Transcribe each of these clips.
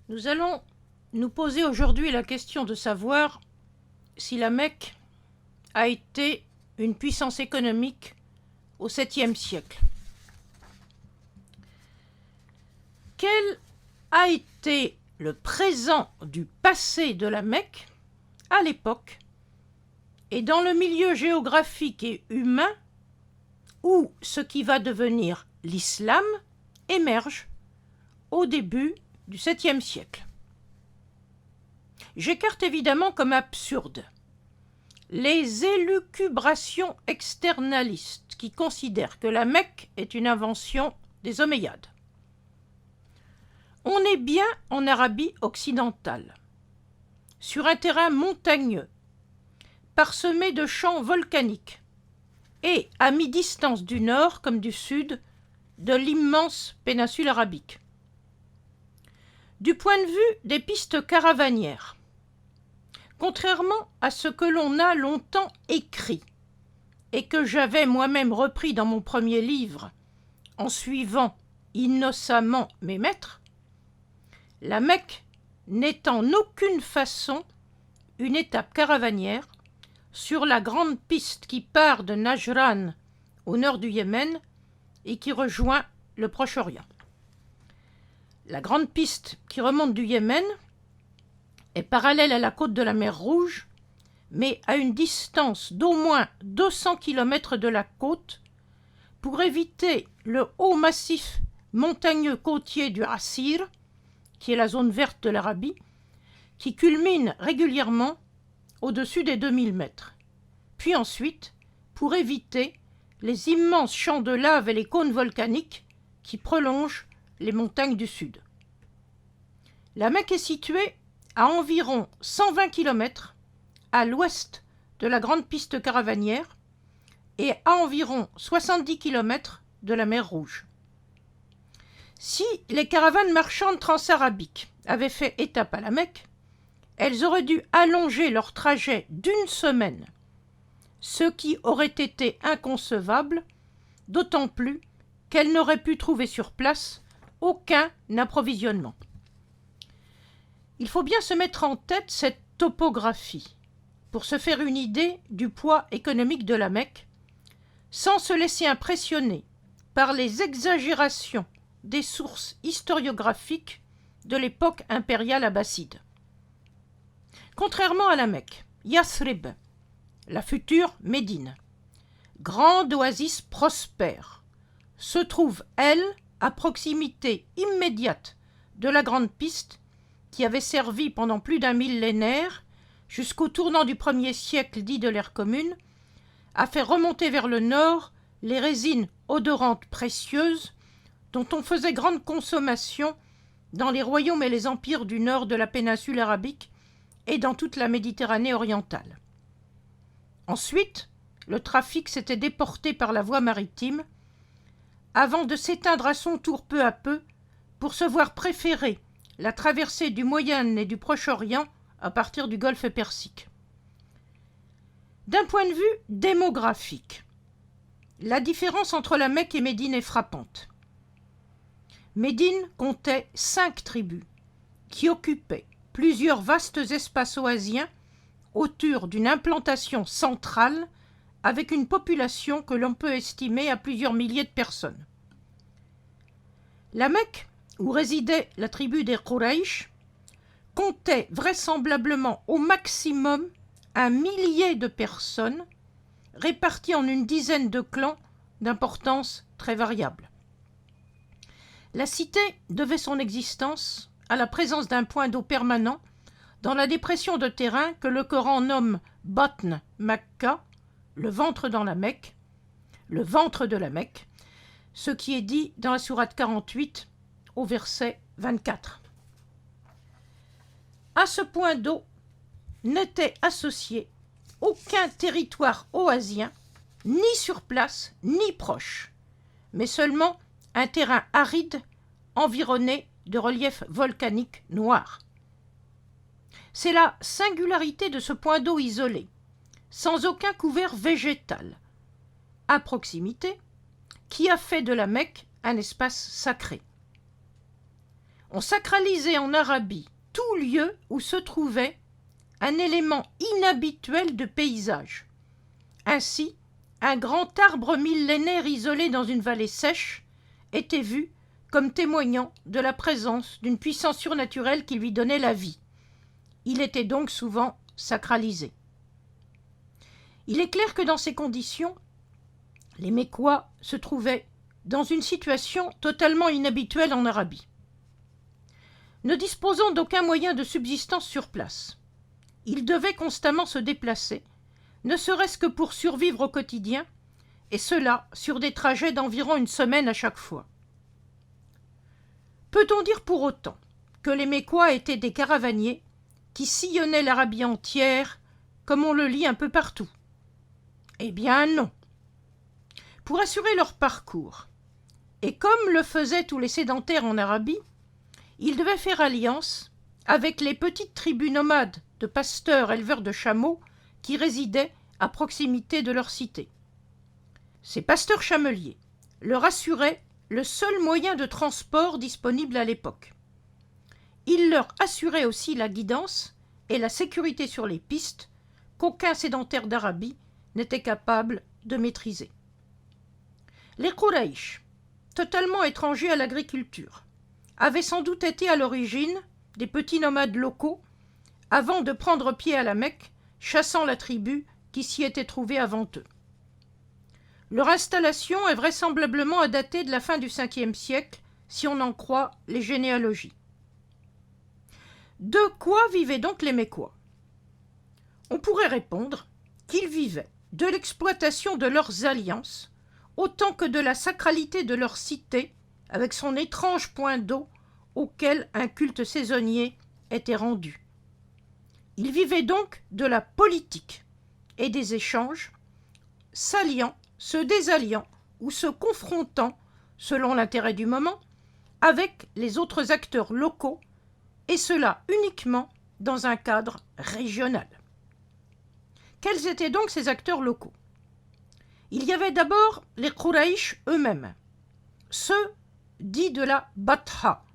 Nous allons nous poser aujourd'hui la question de savoir si la Mecque a été une puissance économique au 7e siècle. Quel a été le présent du passé de la Mecque à l'époque et dans le milieu géographique et humain où ce qui va devenir l'islam émerge au début du 7e siècle. J'écarte évidemment comme absurde les élucubrations externalistes qui considèrent que la Mecque est une invention des Omeyyades. On est bien en Arabie occidentale, sur un terrain montagneux, parsemé de champs volcaniques, et à mi-distance du nord comme du sud de l'immense péninsule arabique. Du point de vue des pistes caravanières, contrairement à ce que l'on a longtemps écrit et que j'avais moi-même repris dans mon premier livre en suivant innocemment mes maîtres, la Mecque n'est en aucune façon une étape caravanière sur la grande piste qui part de Najran au nord du Yémen et qui rejoint le Proche-Orient. La grande piste qui remonte du Yémen est parallèle à la côte de la mer Rouge, mais à une distance d'au moins 200 km de la côte pour éviter le haut massif montagneux côtier du Assir, qui est la zone verte de l'Arabie, qui culmine régulièrement au-dessus des 2000 mètres. Puis ensuite, pour éviter les immenses champs de lave et les cônes volcaniques qui prolongent les montagnes du sud. La Mecque est située à environ 120 km à l'ouest de la grande piste caravanière et à environ 70 km de la mer Rouge. Si les caravanes marchandes transarabiques avaient fait étape à la Mecque, elles auraient dû allonger leur trajet d'une semaine, ce qui aurait été inconcevable, d'autant plus qu'elles n'auraient pu trouver sur place aucun approvisionnement. Il faut bien se mettre en tête cette topographie pour se faire une idée du poids économique de la Mecque, sans se laisser impressionner par les exagérations des sources historiographiques de l'époque impériale abbasside. Contrairement à la Mecque, Yathrib, la future Médine, grande oasis prospère, se trouve, elle, à proximité immédiate de la grande piste qui avait servi pendant plus d'un millénaire, jusqu'au tournant du 1er siècle dit de l'ère commune, à faire remonter vers le nord les résines odorantes précieuses dont on faisait grande consommation dans les royaumes et les empires du nord de la péninsule arabique et dans toute la Méditerranée orientale. Ensuite, le trafic s'était déporté par la voie maritime, avant de s'éteindre à son tour peu à peu pour se voir préférer la traversée du Moyen et du Proche-Orient à partir du Golfe Persique. D'un point de vue démographique, la différence entre la Mecque et Médine est frappante. Médine comptait 5 tribus qui occupaient plusieurs vastes espaces oasiens autour d'une implantation centrale avec une population que l'on peut estimer à plusieurs milliers de personnes. La Mecque, où résidait la tribu des Quraysh, comptait vraisemblablement au maximum 1 millier de personnes réparties en une dizaine de clans d'importance très variable. La cité devait son existence à la présence d'un point d'eau permanent dans la dépression de terrain que le Coran nomme Batn Makka, le ventre dans la Mecque, le ventre de la Mecque, ce qui est dit dans la sourate 48 au verset 24. À ce point d'eau n'était associé aucun territoire oasien, ni sur place, ni proche, mais seulement un terrain aride environné de reliefs volcaniques noirs. C'est la singularité de ce point d'eau isolé, sans aucun couvert végétal, à proximité, qui a fait de la Mecque un espace sacré. On sacralisait en Arabie tout lieu où se trouvait un élément inhabituel de paysage. Ainsi, un grand arbre millénaire isolé dans une vallée sèche était vu comme témoignant de la présence d'une puissance surnaturelle qui lui donnait la vie. Il était donc souvent sacralisé. Il est clair que dans ces conditions, les Mécois se trouvaient dans une situation totalement inhabituelle en Arabie. Ne disposant d'aucun moyen de subsistance sur place, ils devaient constamment se déplacer, ne serait-ce que pour survivre au quotidien, et cela sur des trajets d'environ une semaine à chaque fois. Peut-on dire pour autant que les Mécois étaient des caravaniers qui sillonnaient l'Arabie entière, comme on le lit un peu partout? Eh bien non. Pour assurer leur parcours, et comme le faisaient tous les sédentaires en Arabie, ils devaient faire alliance avec les petites tribus nomades de pasteurs éleveurs de chameaux qui résidaient à proximité de leur cité. Ces pasteurs chameliers leur assuraient le seul moyen de transport disponible à l'époque. Ils leur assuraient aussi la guidance et la sécurité sur les pistes qu'aucun sédentaire d'Arabie n'était capable de maîtriser. Les Quraïch, totalement étrangers à l'agriculture, avaient sans doute été à l'origine des petits nomades locaux avant de prendre pied à la Mecque, chassant la tribu qui s'y était trouvée avant eux. Leur installation est vraisemblablement à dater de la fin du Ve siècle, si on en croit les généalogies. De quoi vivaient donc les Mécois? On pourrait répondre qu'ils vivaient de l'exploitation de leurs alliances, autant que de la sacralité de leur cité, avec son étrange point d'eau auquel un culte saisonnier était rendu. Ils vivaient donc de la politique et des échanges, s'alliant, se désalliant ou se confrontant, selon l'intérêt du moment, avec les autres acteurs locaux, et cela uniquement dans un cadre régional. Quels étaient donc ces acteurs locaux? Il y avait d'abord les Quraïch eux-mêmes, ceux dits de la Batha,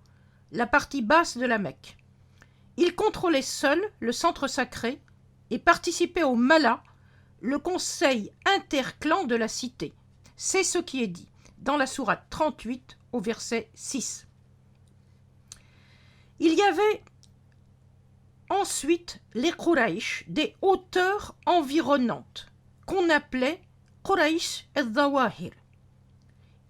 la partie basse de la Mecque. Ils contrôlaient seuls le centre sacré et participaient au Mala, le conseil interclan de la cité. C'est ce qui est dit dans la sourate 38 au verset 6. Il y avait ensuite les Quraïch des hauteurs environnantes, qu'on appelait Quraïch al-Zawahir.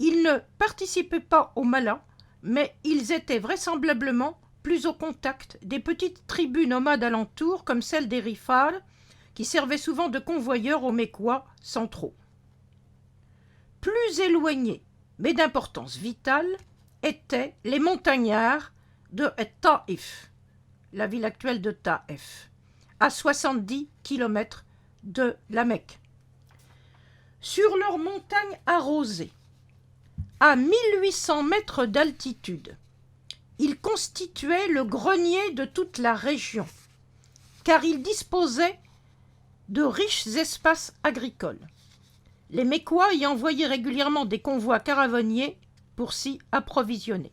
Ils ne participaient pas au Mala, mais ils étaient vraisemblablement plus au contact des petites tribus nomades alentours, comme celle des Rifal, qui servaient souvent de convoyeurs aux Mécois centraux. Plus éloignés, mais d'importance vitale, étaient les montagnards de Taïf, la ville actuelle de Taïf, à 70 km de la Mecque. Sur leurs montagnes arrosées, à 1800 mètres d'altitude, ils constituaient le grenier de toute la région, car ils disposaient de riches espaces agricoles. Les Mécois y envoyaient régulièrement des convois caravaniers pour s'y approvisionner.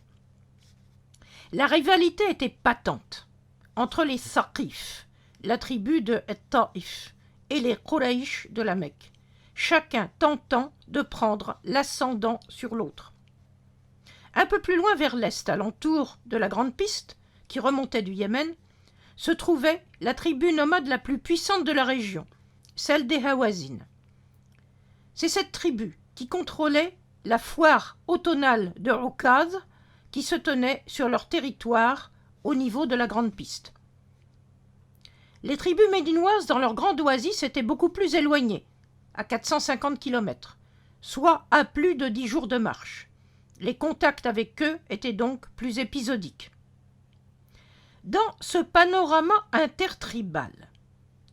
La rivalité était patente entre les Thaqif, la tribu de Taïf, et les Quraïch de la Mecque, chacun tentant de prendre l'ascendant sur l'autre. Un peu plus loin vers l'est, alentour de la Grande Piste, qui remontait du Yémen, se trouvait la tribu nomade la plus puissante de la région, celle des Hawazin. C'est cette tribu qui contrôlait la foire automnale de Ukaz, qui se tenait sur leur territoire au niveau de la Grande Piste. Les tribus médinoises, dans leur grande oasis, étaient beaucoup plus éloignées, à 450 km, soit à plus de 10 jours de marche. Les contacts avec eux étaient donc plus épisodiques. Dans ce panorama intertribal,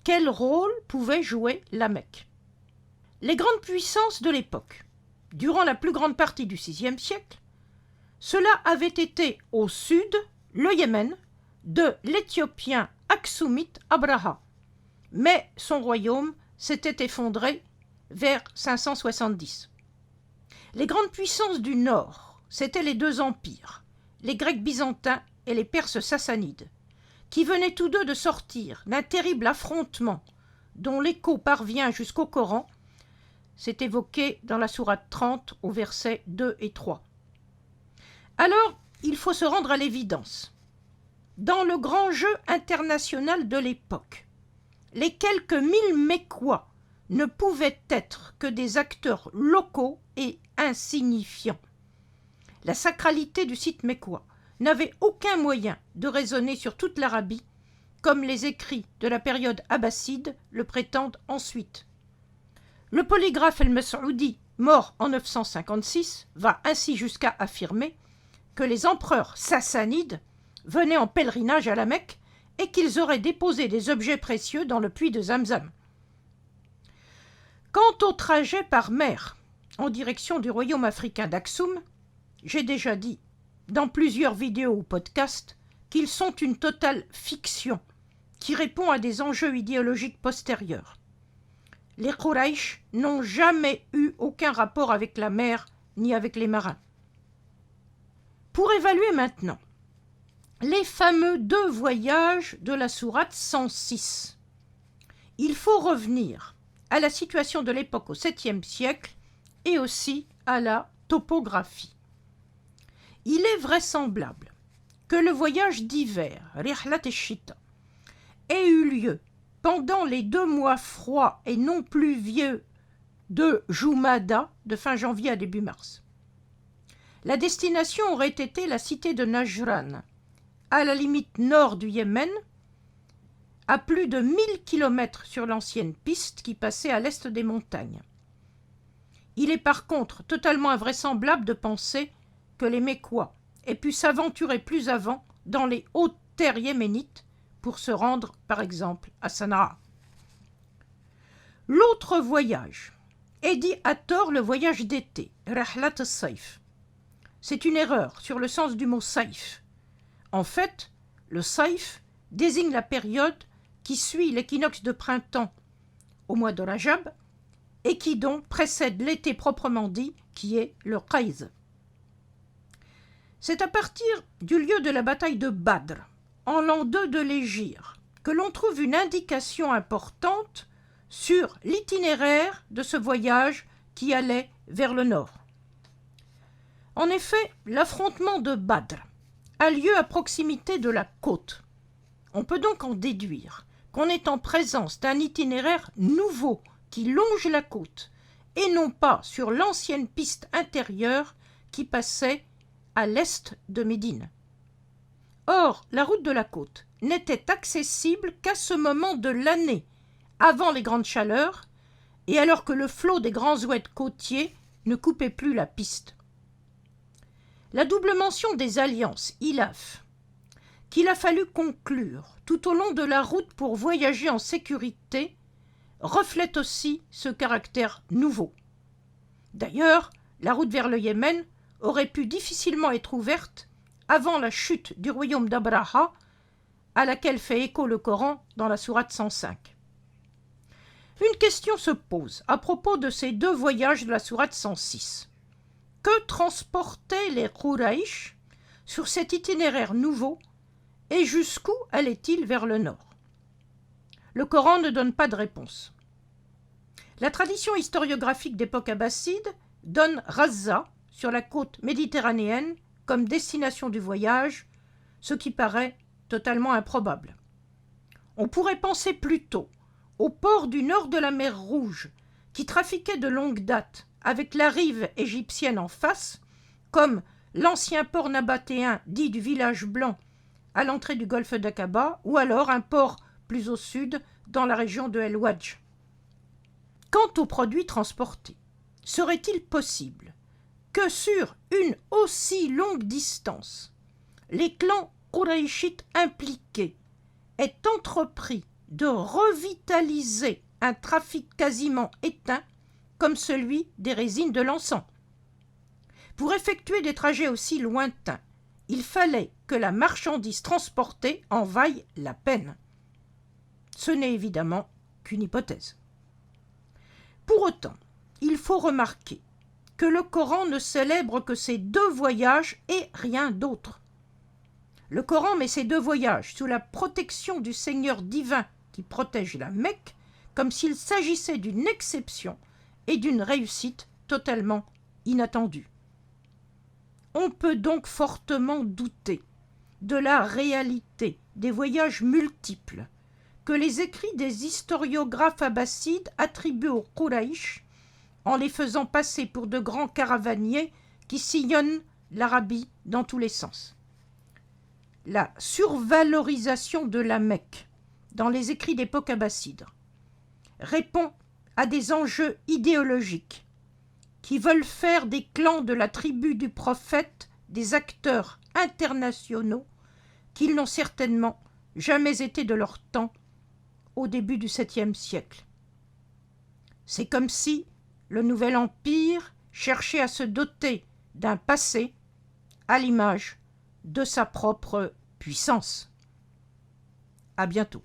quel rôle pouvait jouer la Mecque? Les grandes puissances de l'époque, durant la plus grande partie du VIe siècle, cela avait été au sud, le Yémen, de l'Éthiopien Aksoumite Abraha, mais son royaume s'était effondré vers 570. Les grandes puissances du nord, c'étaient les deux empires, les Grecs byzantins et les Perses sassanides, qui venaient tous deux de sortir d'un terrible affrontement dont l'écho parvient jusqu'au Coran, c'est évoqué dans la sourate 30 au versets 2 et 3. Alors, il faut se rendre à l'évidence. Dans le grand jeu international de l'époque, les quelques 1000 Mécois ne pouvaient être que des acteurs locaux et insignifiants. La sacralité du site mécois n'avait aucun moyen de résonner sur toute l'Arabie, comme les écrits de la période abbasside le prétendent ensuite. Le polygraphe El-Mas'oudi, mort en 956, va ainsi jusqu'à affirmer que les empereurs sassanides venaient en pèlerinage à la Mecque et qu'ils auraient déposé des objets précieux dans le puits de Zamzam. Quant au trajet par mer en direction du royaume africain d'Aksum, j'ai déjà dit dans plusieurs vidéos ou podcasts qu'ils sont une totale fiction qui répond à des enjeux idéologiques postérieurs. Les Quraysh n'ont jamais eu aucun rapport avec la mer ni avec les marins. Pour évaluer maintenant les fameux 2 voyages de la sourate 106, il faut revenir à la situation de l'époque au 7e siècle et aussi à la topographie. Il est vraisemblable que le voyage d'hiver, Rihlat al-Shita, ait eu lieu pendant les 2 mois froids et non pluvieux de Jumada, de fin janvier à début mars. La destination aurait été la cité de Najran, à la limite nord du Yémen, à plus de 1000 km sur l'ancienne piste qui passait à l'est des montagnes. Il est par contre totalement invraisemblable de penser que les Mécois aient pu s'aventurer plus avant dans les hautes terres yéménites pour se rendre, par exemple, à Sanaa. L'autre voyage est dit à tort le voyage d'été, Rihlat al-Sayf. C'est une erreur sur le sens du mot Saif. En fait, le Saif désigne la période qui suit l'équinoxe de printemps au mois de Rajab et qui donc précède l'été proprement dit, qui est le Qayz. C'est à partir du lieu de la bataille de Badr, en l'an 2 de l'Hégire, que l'on trouve une indication importante sur l'itinéraire de ce voyage qui allait vers le nord. En effet, l'affrontement de Badr a lieu à proximité de la côte. On peut donc en déduire qu'on est en présence d'un itinéraire nouveau qui longe la côte et non pas sur l'ancienne piste intérieure qui passait à l'est de Médine. Or, la route de la côte n'était accessible qu'à ce moment de l'année, avant les grandes chaleurs, et alors que le flot des grands oueds côtiers ne coupait plus la piste. La double mention des alliances ILAF, qu'il a fallu conclure tout au long de la route pour voyager en sécurité, reflète aussi ce caractère nouveau. D'ailleurs, la route vers le Yémen aurait pu difficilement être ouverte avant la chute du royaume d'Abraha, à laquelle fait écho le Coran dans la sourate 105. Une question se pose à propos de ces 2 voyages de la sourate 106. Que transportaient les Quraysh sur cet itinéraire nouveau et jusqu'où allaient-ils vers le nord? Le Coran ne donne pas de réponse. La tradition historiographique d'époque abbasside donne Raza, sur la côte méditerranéenne, comme destination du voyage, ce qui paraît totalement improbable. On pourrait penser plutôt au port du nord de la mer Rouge, qui trafiquait de longue date avec la rive égyptienne en face, comme l'ancien port nabatéen dit du village blanc à l'entrée du golfe d'Aqaba, ou alors un port plus au sud dans la région de El Wadj. Quant aux produits transportés, serait-il possible que sur une aussi longue distance, les clans qurayshites impliqués aient entrepris de revitaliser un trafic quasiment éteint comme celui des résines de l'encens? Pour effectuer des trajets aussi lointains, il fallait que la marchandise transportée en vaille la peine. Ce n'est évidemment qu'une hypothèse. Pour autant, il faut remarquer que le Coran ne célèbre que ces 2 voyages et rien d'autre. Le Coran met ces deux voyages sous la protection du Seigneur divin qui protège la Mecque, comme s'il s'agissait d'une exception et d'une réussite totalement inattendue. On peut donc fortement douter de la réalité des voyages multiples que les écrits des historiographes abbassides attribuent aux Quraïch en les faisant passer pour de grands caravaniers qui sillonnent l'Arabie dans tous les sens. La survalorisation de la Mecque dans les écrits d'époque abbasside répond à des enjeux idéologiques qui veulent faire des clans de la tribu du prophète des acteurs internationaux qu'ils n'ont certainement jamais été de leur temps au début du 7e siècle. C'est comme si le nouvel empire cherchait à se doter d'un passé à l'image de sa propre puissance. À bientôt.